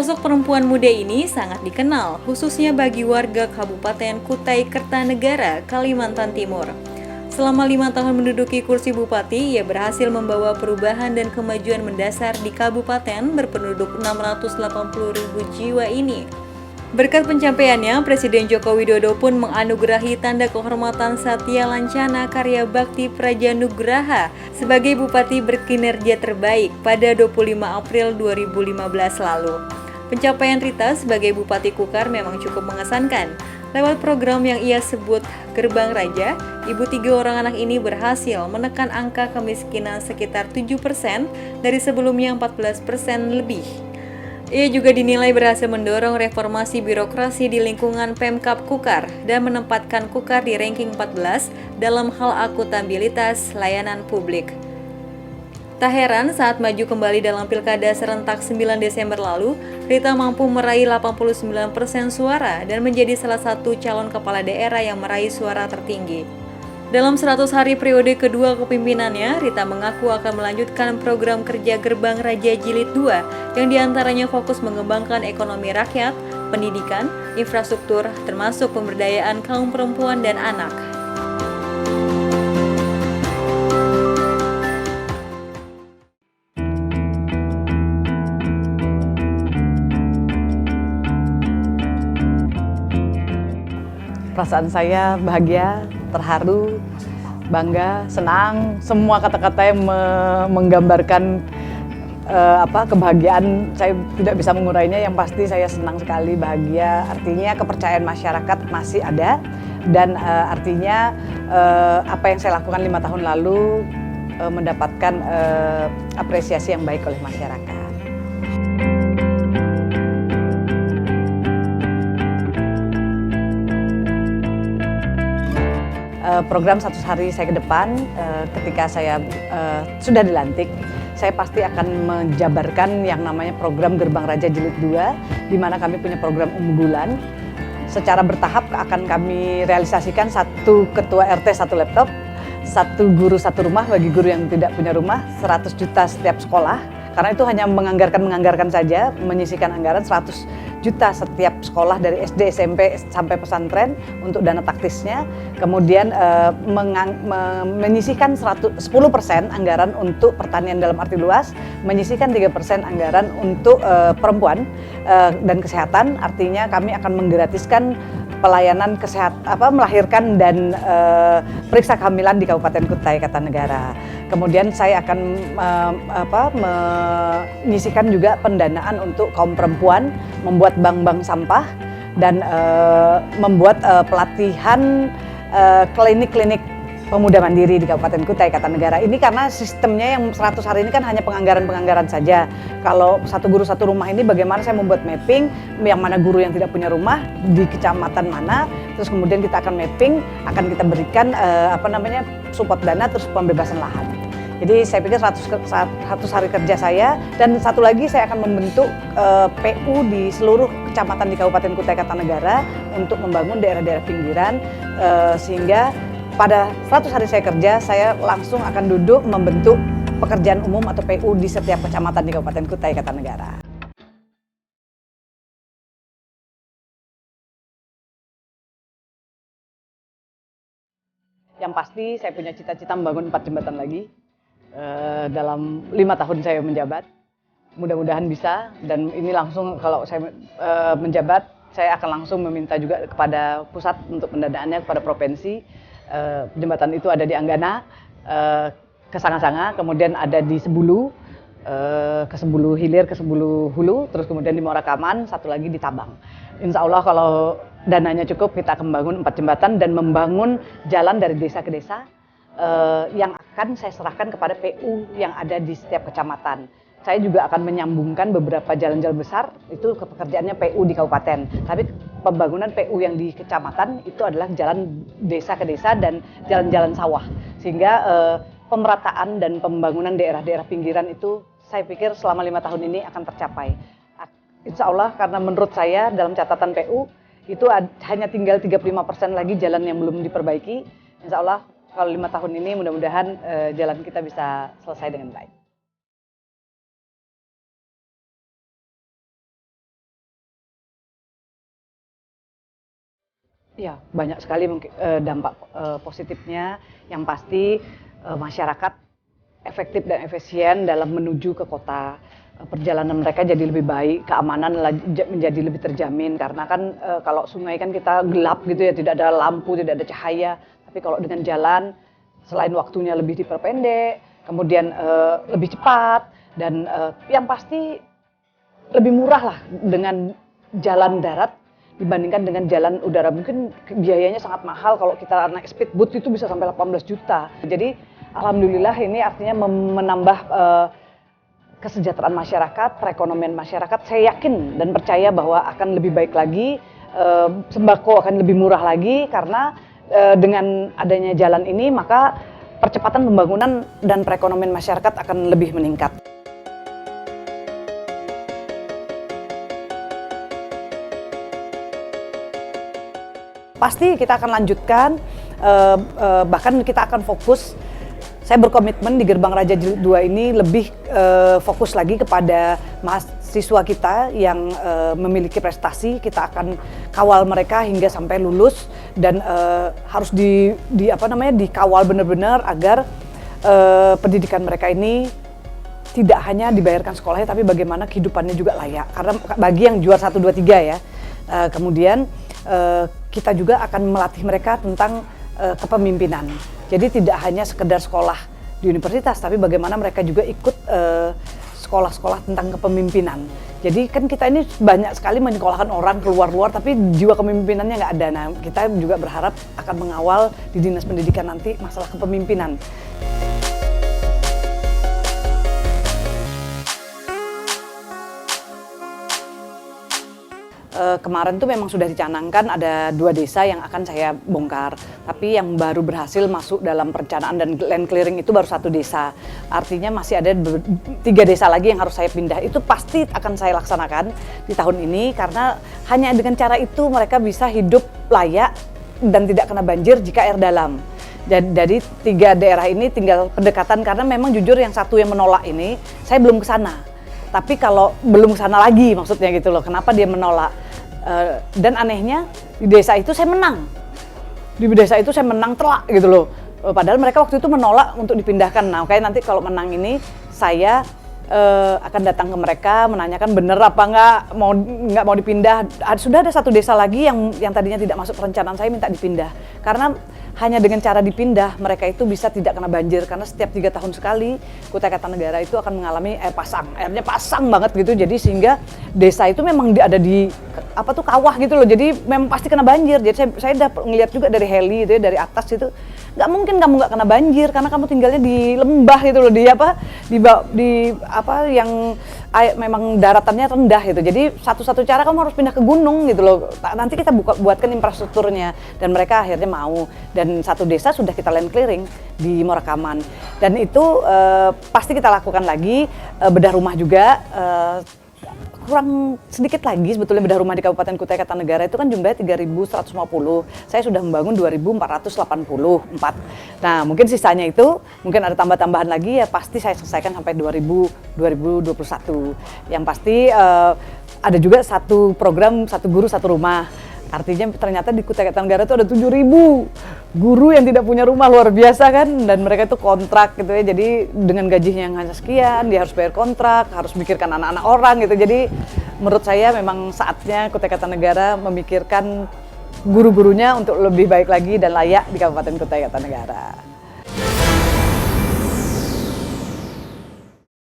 Sosok perempuan muda ini sangat dikenal, khususnya bagi warga Kabupaten Kutai Kertanegara, Kalimantan Timur. Selama 5 tahun menduduki kursi bupati, ia berhasil membawa perubahan dan kemajuan mendasar di kabupaten berpenduduk 680.000 jiwa ini. Berkat pencapaiannya, Presiden Joko Widodo pun menganugerahi tanda kehormatan Satya Lancana Karya Bakti Prajanugraha sebagai bupati berkinerja terbaik pada 25 April 2015 lalu. Pencapaian Rita sebagai Bupati Kukar memang cukup mengesankan. Lewat program yang ia sebut Gerbang Raja, ibu 3 orang anak ini berhasil menekan angka kemiskinan sekitar 7% dari sebelumnya 14% lebih. Ia juga dinilai berhasil mendorong reformasi birokrasi di lingkungan Pemkab Kukar dan menempatkan Kukar di ranking 14 dalam hal akuntabilitas layanan publik. Tak heran saat maju kembali dalam Pilkada serentak 9 Desember lalu, Rita mampu meraih 89% suara dan menjadi salah satu calon kepala daerah yang meraih suara tertinggi. Dalam 100 hari periode kedua kepemimpinannya, Rita mengaku akan melanjutkan program kerja Gerbang Raja Jilid 2 yang diantaranya fokus mengembangkan ekonomi rakyat, pendidikan, infrastruktur, termasuk pemberdayaan kaum perempuan dan anak. Perasaan saya bahagia, terharu, bangga, senang, semua kata-kata yang menggambarkan kebahagiaan. Saya tidak bisa mengurainya, yang pasti saya senang sekali, bahagia. Artinya kepercayaan masyarakat masih ada dan artinya apa yang saya lakukan 5 tahun lalu mendapatkan apresiasi yang baik oleh masyarakat. Program 100 hari saya ke depan, ketika saya sudah dilantik, saya pasti akan menjabarkan yang namanya program Gerbang Raja Jilid 2, di mana kami punya program unggulan. Secara bertahap akan kami realisasikan 1 ketua RT 1 laptop, 1 guru 1 rumah bagi guru yang tidak punya rumah, 100 juta setiap sekolah. Karena itu hanya menganggarkan saja, menyisihkan anggaran 100 juta setiap sekolah dari SD, SMP sampai pesantren untuk dana taktisnya. Kemudian menyisihkan 10% anggaran untuk pertanian dalam arti luas, menyisihkan 3% anggaran untuk perempuan dan kesehatan. Artinya kami akan menggratiskan pelayanan melahirkan dan periksa kehamilan di Kabupaten Kutai Kartanegara. Kemudian saya akan menyisihkan juga pendanaan untuk kaum perempuan, membuat bank-bank sampah dan membuat pelatihan klinik-klinik pemuda mandiri di Kabupaten Kutai Kartanegara. Ini karena sistemnya yang 100 hari ini kan hanya penganggaran saja. Kalau 1 guru 1 rumah ini bagaimana saya membuat mapping yang mana guru yang tidak punya rumah di kecamatan mana, terus kemudian kita akan mapping, akan kita berikan support dana terus pembebasan lahan. Jadi saya pikir 100 hari kerja saya, dan satu lagi saya akan membentuk PU di seluruh kecamatan di Kabupaten Kutai Kartanegara untuk membangun daerah-daerah pinggiran sehingga pada 100 hari saya kerja, saya langsung akan duduk membentuk pekerjaan umum atau PU di setiap kecamatan di Kabupaten Kutai Kartanegara. Yang pasti saya punya cita-cita membangun 4 jembatan lagi dalam 5 tahun saya menjabat. Mudah-mudahan bisa, dan ini langsung kalau saya menjabat, saya akan langsung meminta juga kepada pusat untuk pendanaannya, kepada provinsi. Jembatan itu ada di Anggana, ke Sanga-Sanga, kemudian ada di Sebulu, ke Sebulu Hilir, ke Sebulu Hulu, terus kemudian di Morakaman, satu lagi di Tabang. Insya Allah kalau dananya cukup, kita akan membangun 4 jembatan dan membangun jalan dari desa ke desa yang akan saya serahkan kepada PU yang ada di setiap kecamatan. Saya juga akan menyambungkan beberapa jalan-jalan besar, itu pekerjaannya PU di kabupaten. Tapi pembangunan PU yang di kecamatan itu adalah jalan desa ke desa dan jalan-jalan sawah. Sehingga pemerataan dan pembangunan daerah-daerah pinggiran itu saya pikir selama 5 tahun ini akan tercapai. Insya Allah, karena menurut saya dalam catatan PU itu hanya tinggal 35% lagi jalan yang belum diperbaiki. Insya Allah kalau 5 tahun ini mudah-mudahan jalan kita bisa selesai dengan baik. Ya, banyak sekali dampak positifnya. Yang pasti masyarakat efektif dan efisien dalam menuju ke kota. Perjalanan mereka jadi lebih baik, keamanan menjadi lebih terjamin karena kan kalau sungai kan kita gelap gitu ya, tidak ada lampu, tidak ada cahaya. Tapi kalau dengan jalan, selain waktunya lebih diperpendek, kemudian lebih cepat dan yang pasti lebih murah lah dengan jalan darat dibandingkan dengan jalan udara. Mungkin biayanya sangat mahal, kalau kita naik speedboat itu bisa sampai 18 juta. Jadi alhamdulillah ini artinya menambah kesejahteraan masyarakat, perekonomian masyarakat. Saya yakin dan percaya bahwa akan lebih baik lagi, sembako akan lebih murah lagi karena dengan adanya jalan ini maka percepatan pembangunan dan perekonomian masyarakat akan lebih meningkat. Pasti kita akan lanjutkan, bahkan kita akan fokus. Saya berkomitmen di Gerbang Raja Jilid 2 ini lebih fokus lagi kepada mahasiswa kita yang memiliki prestasi. Kita akan kawal mereka hingga sampai lulus dan harus dikawal benar-benar agar pendidikan mereka ini tidak hanya dibayarkan sekolahnya, tapi bagaimana kehidupannya juga layak. Karena bagi yang juara 1, 2, 3 ya. Kemudian kita juga akan melatih mereka tentang kepemimpinan. Jadi tidak hanya sekedar sekolah di universitas, tapi bagaimana mereka juga ikut sekolah-sekolah tentang kepemimpinan. Jadi kan kita ini banyak sekali menyekolahkan orang keluar-luar, tapi jiwa kepemimpinannya nggak ada. Nah, kita juga berharap akan mengawal di Dinas Pendidikan nanti masalah kepemimpinan. Kemarin tuh memang sudah dicanangkan ada 2 desa yang akan saya bongkar, tapi yang baru berhasil masuk dalam perencanaan dan land clearing itu baru 1 desa. Artinya masih ada 3 desa lagi yang harus saya pindah. Itu pasti akan saya laksanakan di tahun ini karena hanya dengan cara itu mereka bisa hidup layak dan tidak kena banjir jika air dalam. Jadi 3 daerah ini tinggal pendekatan karena memang jujur yang satu yang menolak ini saya belum ke sana. Tapi kalau belum ke sana lagi maksudnya gitu loh, kenapa dia menolak? Dan anehnya di desa itu saya menang. Di desa itu saya menang telak gitu loh. Padahal mereka waktu itu menolak untuk dipindahkan. Nah, kayak nanti kalau menang ini saya akan datang ke mereka menanyakan bener apa nggak mau dipindah. Sudah ada 1 desa lagi yang tadinya tidak masuk perencanaan saya minta dipindah. Karena hanya dengan cara dipindah mereka itu bisa tidak kena banjir karena setiap 3 tahun sekali Kutai Kartanegara itu akan mengalami air pasang. Airnya pasang banget gitu. Jadi sehingga desa itu memang ada di kawah gitu loh. Jadi memang pasti kena banjir. Jadi saya udah ngeliat juga dari heli gitu ya, dari atas itu. Nggak mungkin kamu nggak kena banjir karena kamu tinggalnya di lembah gitu loh, yang memang daratannya rendah gitu. Jadi satu-satu cara kamu harus pindah ke gunung gitu loh. Nanti kita buatkan infrastrukturnya dan mereka akhirnya mau. Dan 1 desa sudah kita land clearing di Morakaman. Dan itu pasti kita lakukan lagi, bedah rumah juga. Kurang sedikit lagi sebetulnya bedah rumah di Kabupaten Kutai Kartanegara itu kan jumlahnya 3.150. Saya sudah membangun 2.484. Nah, mungkin sisanya itu mungkin ada tambah-tambahan lagi ya pasti saya selesaikan sampai 2021. Yang pasti ada juga 1 program 1 guru 1 rumah. Artinya ternyata di Kutai Kartanegara itu ada 7.000 guru yang tidak punya rumah, luar biasa kan, dan mereka itu kontrak gitu ya. Jadi dengan gajinya yang hanya sekian, dia harus bayar kontrak, harus mikirkan anak-anak orang gitu. Jadi menurut saya memang saatnya Kutai Kartanegara memikirkan guru-gurunya untuk lebih baik lagi dan layak di Kabupaten Kutai Kartanegara.